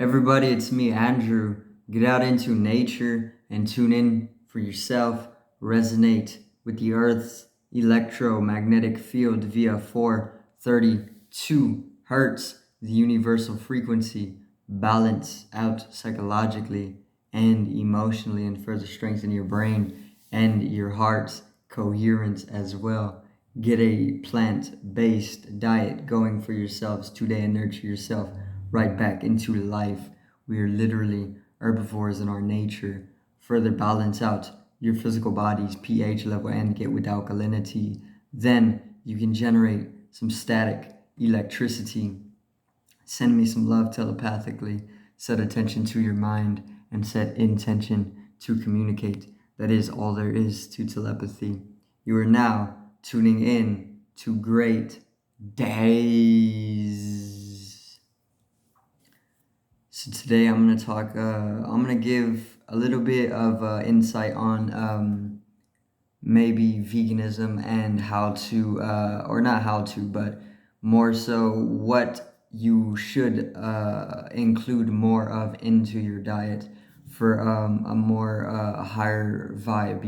Everybody, it's me, Andrew. Get out into nature and tune in for yourself. Resonate with the Earth's electromagnetic field via 432 hertz, the universal frequency. Balance out psychologically and emotionally, and further strengthen your brain and your heart's coherence as well. Get a plant based diet going for yourselves today and nurture yourself right back into life. We are literally herbivores in our nature. Further balance out your physical body's pH level and get with alkalinity. Then you can generate some static electricity. Send me some love telepathically. Set attention to your mind and set intention to communicate. That is all there is to telepathy. You are now tuning in to Great Days. So today I'm gonna talk. I'm gonna give a little bit of insight on maybe veganism and how to, or not how to, but more so what you should include more of into your diet for a more higher vibe,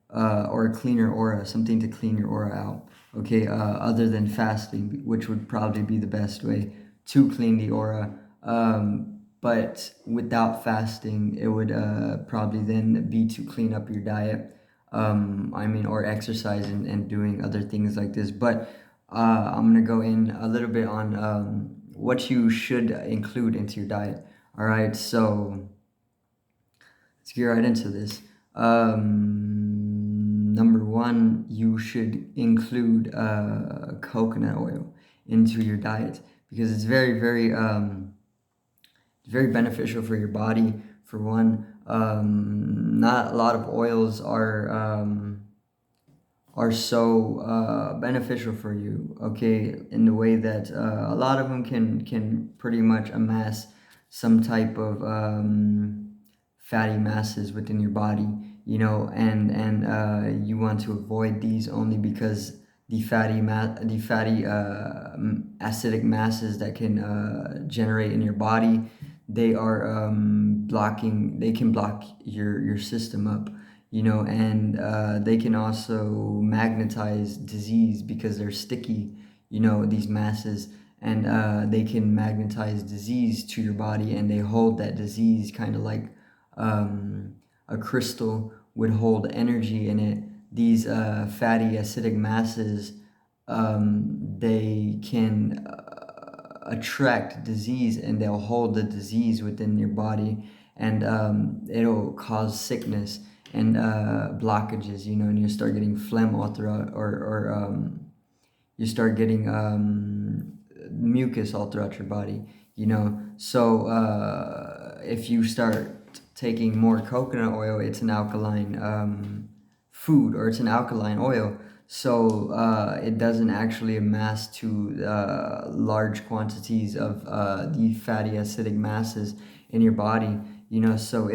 or a cleaner aura, something to clean your aura out. Okay, other than fasting, which would probably be the best way to clean the aura. But without fasting, it would probably then be to clean up your diet. Or exercise and doing other things like this. But I'm gonna go in a little bit on what you should include into your diet. All right, so let's get right into this. Number one, you should include coconut oil into your diet because it's very beneficial for your body. For one, not a lot of oils are so beneficial for you. Okay, in the way that a lot of them can pretty much amass some type of fatty masses within your body. And you want to avoid these only because the fatty acidic masses that can generate in your body, they are they can block your system up, and they can also magnetize disease because they're sticky, these masses, and they can magnetize disease to your body, and they hold that disease kind of like a crystal would hold energy in it. These fatty acidic masses, they can attract disease, and they'll hold the disease within your body, and it'll cause sickness and blockages, and you start getting phlegm all throughout, or you start getting mucus all throughout your body, so if you start taking more coconut oil, it's an alkaline food, or it's an alkaline oil, so it doesn't actually amass to large quantities of the fatty acidic masses in your body, so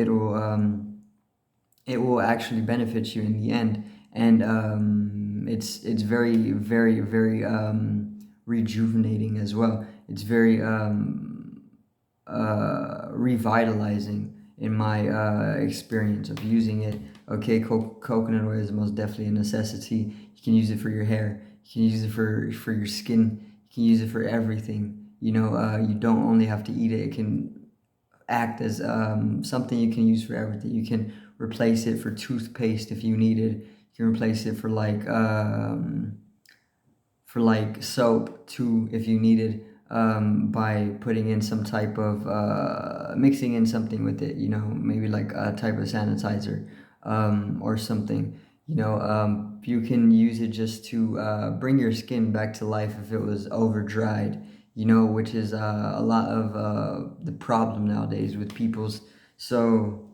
it will actually benefit you in the end. And it's very, very, very rejuvenating as well. It's very revitalizing in my experience of using it. Okay, coconut oil is most definitely a necessity. You can use it for your hair. You can use it for your skin. You can use it for everything. You don't only have to eat it. It can act as something you can use for everything. You can replace it for toothpaste if you need it. You can replace it for like soap too if you needed, by putting in some type of mixing in something with it, maybe like a type of sanitizer, or something. You can use it just to bring your skin back to life if it was over dried, which is a lot of the problem nowadays with people's. So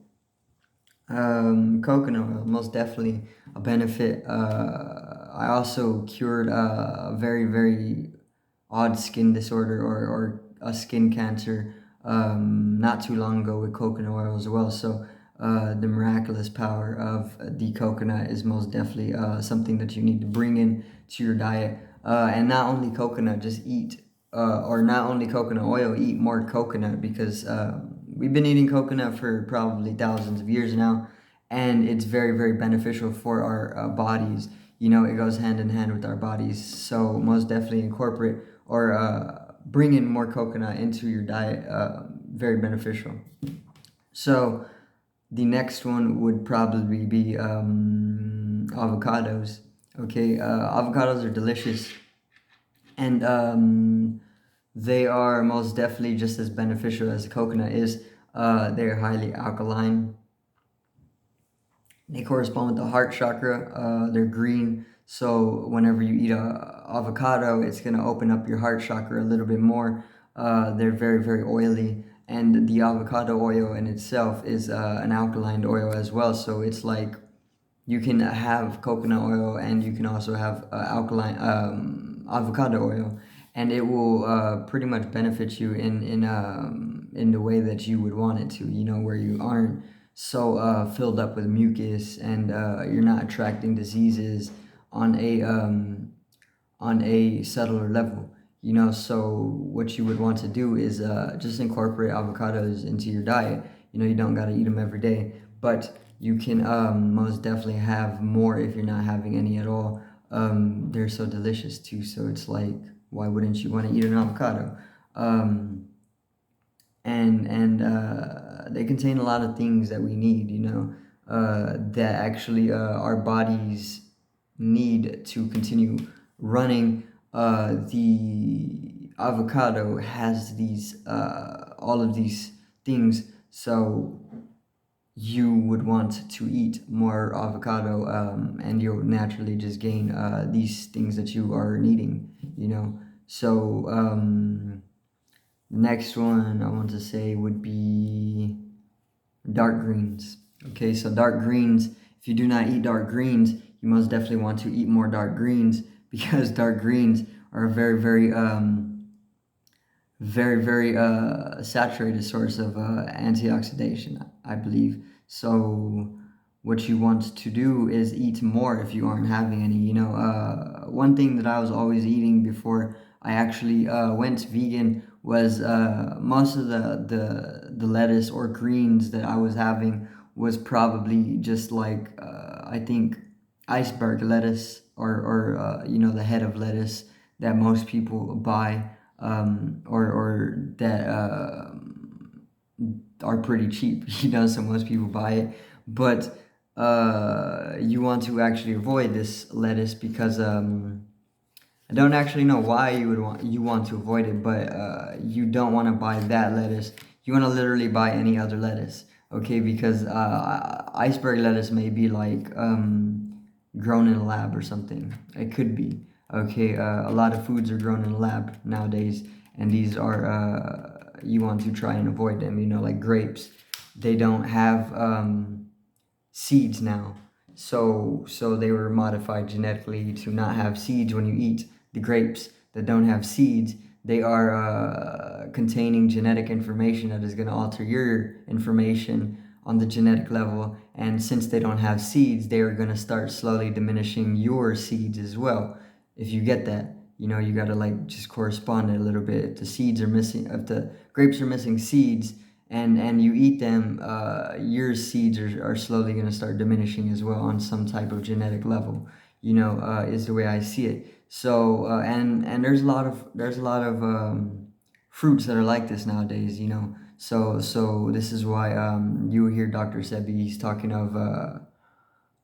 coconut oil, most definitely a benefit. I also cured a very, very odd skin disorder, or a skin cancer, not too long ago with coconut oil as well. So the miraculous power of the coconut is most definitely something that you need to bring in to your diet. And not only coconut, just eat or not only coconut oil, eat more coconut, because we've been eating coconut for probably thousands of years now, and it's very, very beneficial for our bodies. You know, it goes hand in hand with our bodies. So most definitely incorporate or bring in more coconut into your diet. Very beneficial. So the next one would probably be avocados. Okay, avocados are delicious, and they are most definitely just as beneficial as the coconut is. They're highly alkaline. They correspond with the heart chakra. They're green, so whenever you eat a avocado, it's gonna open up your heart chakra a little bit more. They're very, very oily, and the avocado oil in itself is an alkaline oil as well. So it's like you can have coconut oil, and you can also have alkaline avocado oil, and it will pretty much benefit you in the way that you would want it to. You know, where you aren't so filled up with mucus, and you're not attracting diseases on a subtler level. You know, so what you would want to do is just incorporate avocados into your diet. You know, you don't got to eat them every day, but you can most definitely have more if you're not having any at all. They're so delicious too, so it's like, why wouldn't you want to eat an avocado? And they contain a lot of things that we need, you know, that actually our bodies need to continue running. The avocado has these all of these things, so you would want to eat more avocado, and you'll naturally just gain these things that you are needing, you know. So the next one I want to say would be dark greens. Okay, so dark greens, if you do not eat dark greens, you most definitely want to eat more dark greens, because dark greens are a very, very saturated source of antioxidation, I believe. So what you want to do is eat more if you aren't having any. You know, one thing that I was always eating before I actually went vegan was most of the lettuce or greens that I was having was probably just like I think iceberg lettuce, or you know, the head of lettuce that most people buy, or that are pretty cheap. You know, so most people buy it, but you want to actually avoid this lettuce, because I don't actually know why you want to avoid it, but you don't want to buy that lettuce. You want to literally buy any other lettuce, okay? Because iceberg lettuce may be like grown in a lab or something. It could be, okay. A lot of foods are grown in a lab nowadays, and these are you want to try and avoid them. You know, like grapes, they don't have seeds now. So they were modified genetically to not have seeds. When you eat the grapes that don't have seeds, they are containing genetic information that is going to alter your information on the genetic level. And since they don't have seeds, they are going to start slowly diminishing your seeds as well. If you get that, you know, you got to like just correspond it a little bit. If the seeds are missing, if the grapes are missing seeds, and you eat them, your seeds are slowly going to start diminishing as well on some type of genetic level. You know, is the way I see it. So and there's a lot of fruits that are like this nowadays. You know, so this is why you hear Dr. Sebi, he's talking of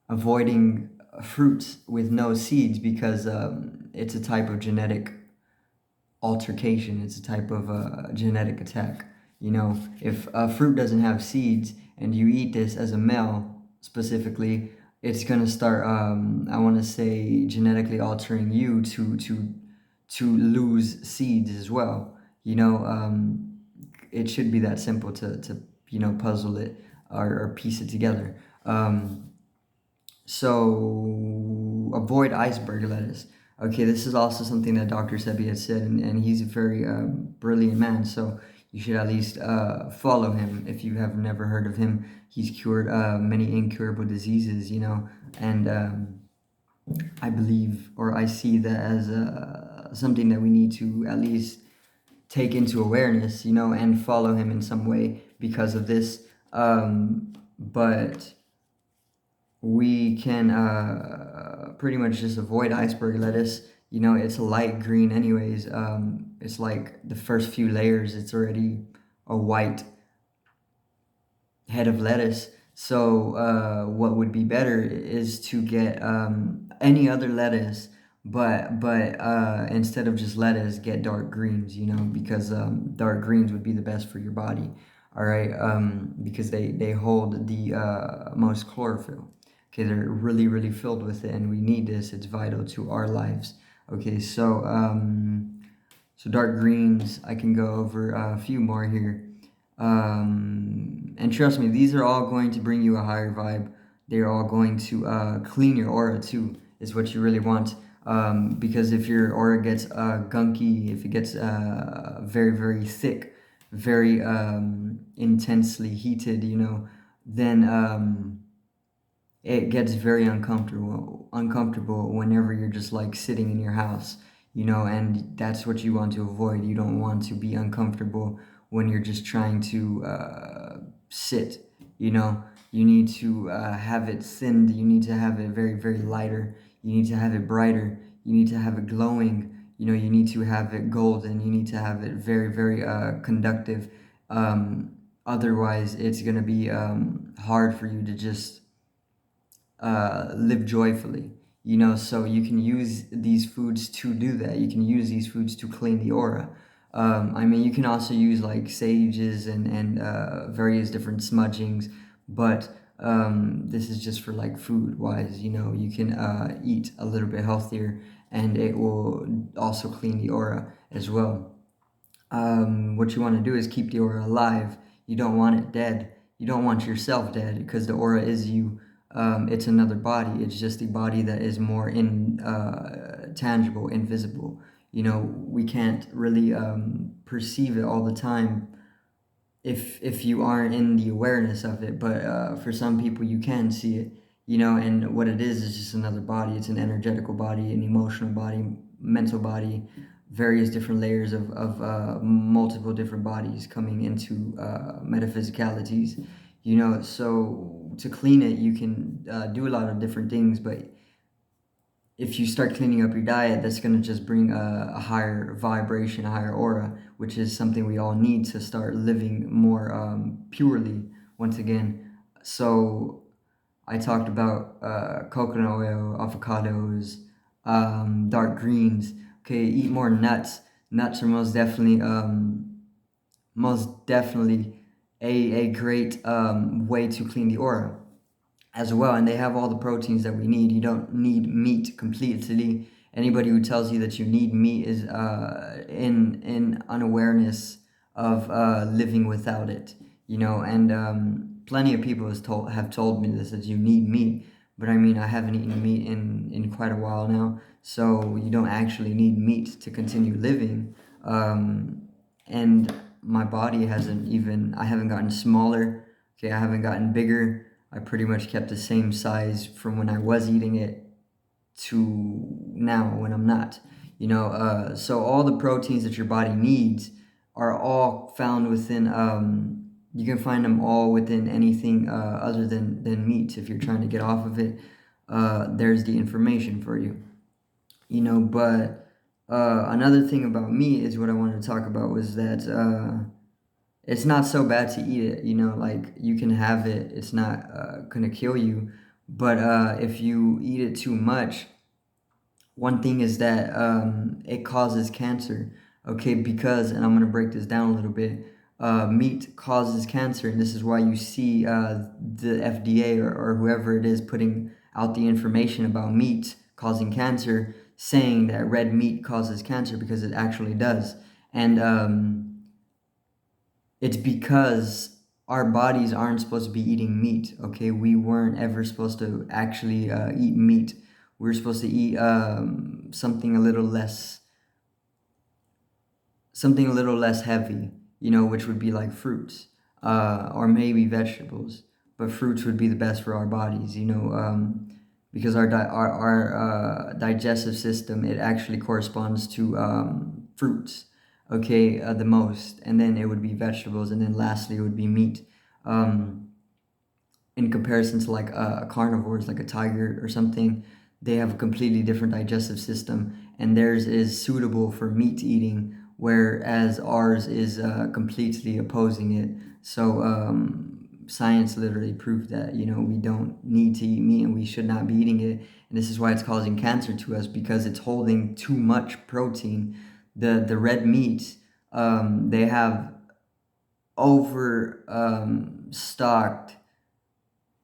avoiding fruits with no seeds, because it's a type of genetic altercation. It's a type of genetic attack. You know, if a fruit doesn't have seeds and you eat this as a male specifically, it's gonna start. I want to say genetically altering you to lose seeds as well. You know, it should be that simple to you know, puzzle it, or piece it together. So avoid iceberg lettuce. Okay, this is also something that Dr. Sebi has said, and he's a very brilliant man. So you should at least follow him if you have never heard of him. He's cured many incurable diseases, you know, and I believe, or I see that as something that we need to at least take into awareness, you know, and follow him in some way because of this. But we can pretty much just avoid iceberg lettuce. You know, it's a light green anyways. It's like the first few layers, it's already a white head of lettuce. So what would be better is to get any other lettuce, but instead of just lettuce, get dark greens. You know, because dark greens would be the best for your body. All right, because they hold the most chlorophyll. Okay, they're really filled with it, and we need this. It's vital to our lives. Okay, so dark greens. I can go over a few more here. And trust me, these are all going to bring you a higher vibe. They're all going to clean your aura too, is what you really want. Because if your aura gets gunky, if it gets very thick, very intensely heated, you know, then it gets very uncomfortable whenever you're just like sitting in your house, you know, and that's what you want to avoid. You don't want to be uncomfortable when you're just trying to sit, you know. You need to have it thinned. You need to have it very lighter. You need to have it brighter. You need to have it glowing. You know, you need to have it golden. You need to have it very conductive. Otherwise it's going to be hard for you to just live joyfully, you know. So you can use these foods to do that. You can use these foods to clean the aura. I mean, you can also use like sages and various different smudgings, but this is just for like food wise, you know. You can eat a little bit healthier, and it will also clean the aura as well. What you want to do is keep the aura alive. You don't want it dead. You don't want yourself dead, because the aura is you. It's another body. It's just a body that is more tangible, invisible. You know, we can't really perceive it all the time if you aren't in the awareness of it. But for some people, you can see it. You know, and what it is just another body. It's an energetical body, an emotional body, mental body, various different layers of multiple different bodies coming into metaphysicalities, you know. So to clean it, you can do a lot of different things, but if you start cleaning up your diet, that's going to just bring a higher vibration, a higher aura, which is something we all need to start living more purely once again. So I talked about coconut oil, avocados, dark greens. Okay, eat more nuts. Nuts are most definitely a great way to clean the aura as well, and they have all the proteins that we need. You don't need meat completely. Anybody who tells you that you need meat is in unawareness of living without it, you know. And plenty of people have told me this, that you need meat, but I mean, I haven't eaten meat in quite a while now, so you don't actually need meat to continue living. And my body I haven't gotten smaller. Okay, I haven't gotten bigger. I pretty much kept the same size from when I was eating it to now when I'm not. You know, so all the proteins that your body needs are all found within. You can find them all within anything other than meat. If you're trying to get off of it, there's the information for you. You know, but another thing about meat is what I wanted to talk about was that. It's not so bad to eat it, you know. Like, you can have it, it's not gonna kill you. But if you eat it too much, one thing is that it causes cancer. Okay, because, and I'm gonna break this down a little bit, meat causes cancer, and this is why you see the FDA, or whoever it is putting out the information about meat causing cancer, saying that red meat causes cancer, because it actually does. And it's because our bodies aren't supposed to be eating meat. Okay, we weren't ever supposed to actually eat meat. We're supposed to eat something a little less heavy, you know, which would be like fruits, or maybe vegetables. But fruits would be the best for our bodies, you know, because our digestive system, it actually corresponds to fruits. okay, the most, and then it would be vegetables, and then lastly it would be meat. Um, in comparison to like carnivores, like a tiger or something, they have a completely different digestive system, and theirs is suitable for meat eating, whereas ours is completely opposing it. So science literally proved that, you know, we don't need to eat meat and we should not be eating it, and this is why it's causing cancer to us, because it's holding too much protein. The red meat, they have over stocked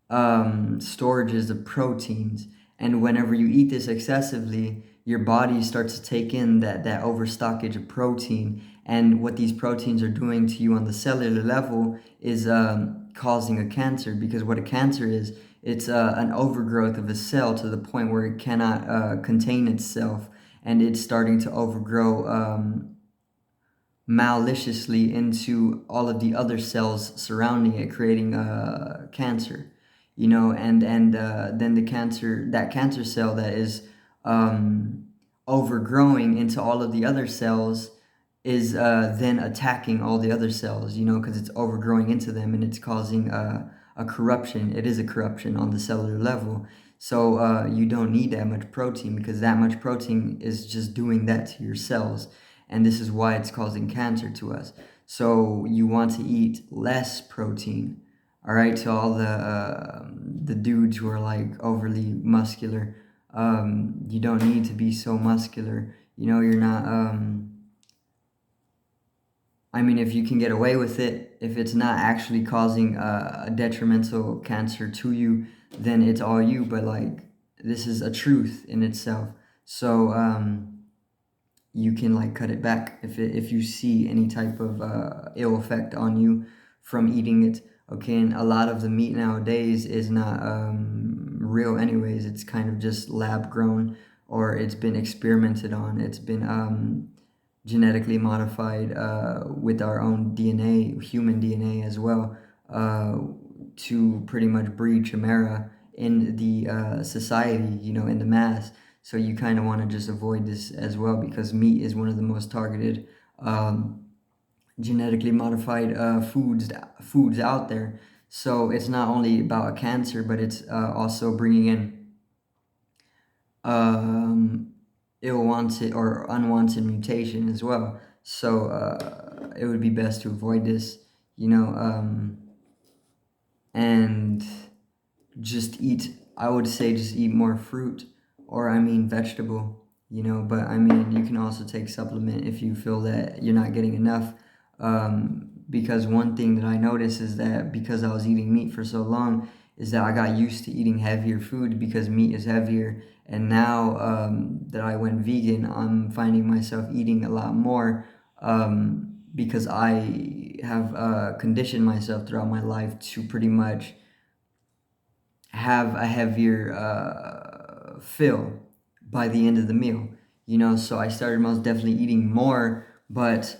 storages of proteins, and whenever you eat this excessively, your body starts to take in that overstockage of protein, and what these proteins are doing to you on the cellular level is causing a cancer. Because what a cancer is, it's an overgrowth of a cell to the point where it cannot contain itself, and it's starting to overgrow maliciously into all of the other cells surrounding it, creating cancer. You know, and then that cancer cell that is um, overgrowing into all of the other cells is then attacking all the other cells. You know, because it's overgrowing into them, and it's causing a corruption. It is a corruption on the cellular level. So you don't need that much protein, because that much protein is just doing that to your cells, and this is why it's causing cancer to us. So you want to eat less protein. All right, so all the dudes who are like overly muscular, you don't need to be so muscular. You know, you're not. I mean, if you can get away with it, if it's not actually causing a detrimental cancer to you, then it's all you. But like, this is a truth in itself. So you can like cut it back if you see any type of ill effect on you from eating it. Okay, and a lot of the meat nowadays is not real anyways. It's kind of just lab grown, or it's been experimented on. It's been genetically modified with our own DNA, human DNA as well, to pretty much breed chimera in the society, you know, in the mass. So you kind of want to just avoid this as well, because meat is one of the most targeted um, genetically modified foods out there. So it's not only about a cancer, but it's also bringing in um, ill-wanted or unwanted mutation as well. So it would be best to avoid this, you know, and just eat. I would say just eat more fruit, or I mean vegetable, you know. But I mean, you can also take supplement if you feel that you're not getting enough. Because one thing that I noticed is that because I was eating meat for so long, is that I got used to eating heavier food because meat is heavier. And now that I went vegan, I'm finding myself eating a lot more because I have conditioned myself throughout my life to pretty much have a heavier fill by the end of the meal. You know, so I started most definitely eating more, but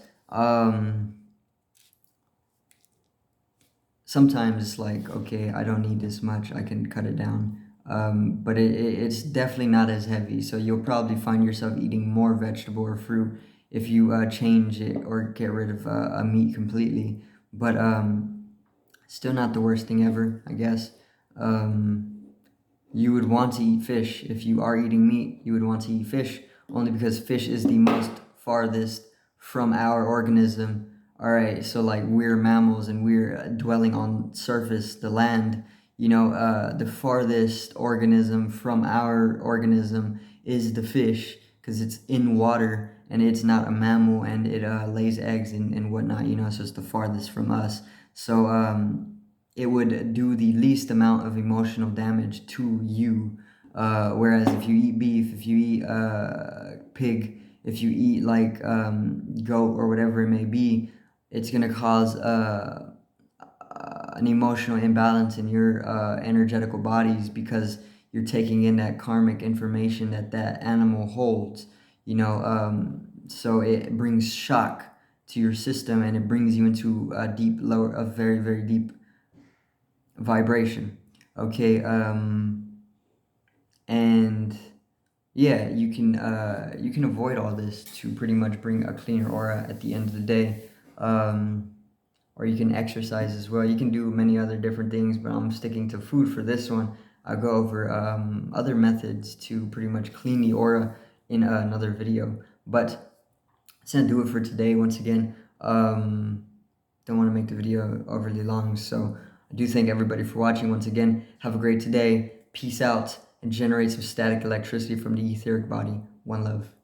sometimes it's like, okay, I don't need this much, I can cut it down. But it's definitely not as heavy, so you'll probably find yourself eating more vegetable or fruit if you change it or get rid of a meat completely. But still not the worst thing ever, I guess. Um, you would want to eat fish. If you are eating meat, you would want to eat fish, only because fish is the most farthest from our organism. All right, so like we're mammals and we're dwelling on surface, the land. You know, the farthest organism from our organism is the fish, because it's in water and it's not a mammal, and it lays eggs and whatnot. You know, so it's the farthest from us. So it would do the least amount of emotional damage to you. Whereas if you eat beef, if you eat pig, if you eat like goat or whatever it may be, it's gonna cause an emotional imbalance in your energetical bodies, because you're taking in that karmic information that that animal holds. You know, so it brings shock to your system, and it brings you into a very very deep vibration. Okay, and yeah, you can avoid all this to pretty much bring a cleaner aura at the end of the day. Um, or you can exercise as well. You can do many other different things, but I'm sticking to food for this one. I'll go over other methods to pretty much clean the aura in another video. But that's gonna do it for today. Once again, don't want to make the video overly long, so I do thank everybody for watching. Once again, have a great day. Peace out, and generate some static electricity from the etheric body. One love.